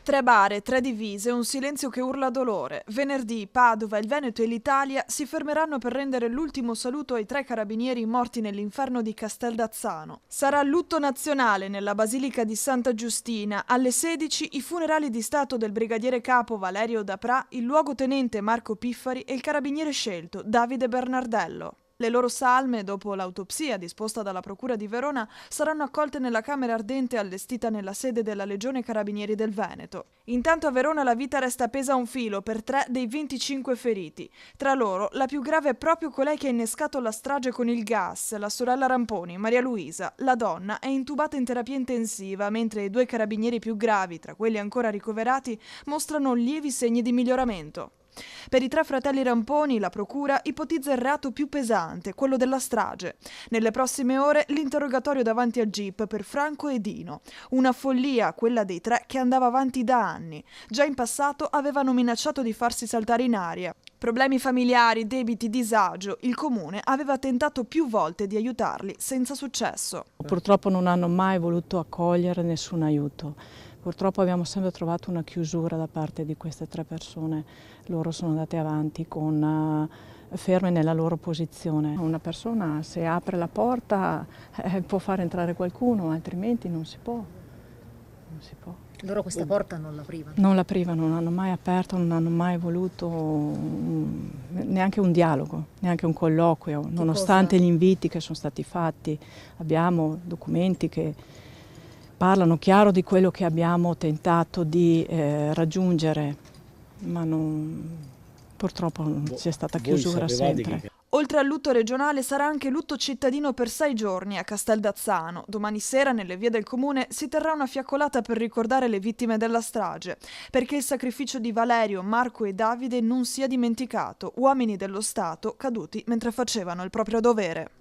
3 bare, 3 divise, un silenzio che urla dolore. Venerdì Padova, il Veneto e l'Italia si fermeranno per rendere l'ultimo saluto ai 3 carabinieri morti nell'inferno di Casteldazzano. Sarà lutto nazionale nella Basilica di Santa Giustina. Alle 16 i funerali di Stato del brigadiere capo Valerio Dapra, il luogotenente Marco Piffari e il carabiniere scelto Davide Bernardello. Le loro salme, dopo l'autopsia disposta dalla Procura di Verona, saranno accolte nella camera ardente allestita nella sede della Legione Carabinieri del Veneto. Intanto a Verona la vita resta appesa a un filo per 3 dei 25 feriti. Tra loro, la più grave è proprio colei che ha innescato la strage con il gas, la sorella Ramponi, Maria Luisa. La donna è intubata in terapia intensiva, mentre i 2 carabinieri più gravi, tra quelli ancora ricoverati, mostrano lievi segni di miglioramento. Per i 3 fratelli Ramponi la procura ipotizza il reato più pesante, quello della strage. Nelle prossime ore l'interrogatorio davanti al GIP per Franco e Dino. Una follia, quella dei 3, che andava avanti da anni. Già in passato avevano minacciato di farsi saltare in aria. Problemi familiari, debiti, disagio. Il comune aveva tentato più volte di aiutarli, senza successo. Purtroppo non hanno mai voluto accogliere nessun aiuto. Purtroppo abbiamo sempre trovato una chiusura da parte di queste 3 persone. Loro sono andate avanti ferme nella loro posizione. Una persona, se apre la porta, può far entrare qualcuno, altrimenti non si può. Non si può. Loro questa porta non l'aprivano? Non l'aprivano, non hanno mai aperto, non hanno mai voluto neanche un dialogo, neanche un colloquio, nonostante gli inviti che sono stati fatti. Abbiamo documenti che parlano chiaro di quello che abbiamo tentato di raggiungere, ma purtroppo c'è stata chiusura sempre. Oltre al lutto regionale sarà anche lutto cittadino per 6 giorni a Casteldazzano. Domani sera nelle vie del comune si terrà una fiaccolata per ricordare le vittime della strage, perché il sacrificio di Valerio, Marco e Davide non sia dimenticato, uomini dello Stato caduti mentre facevano il proprio dovere.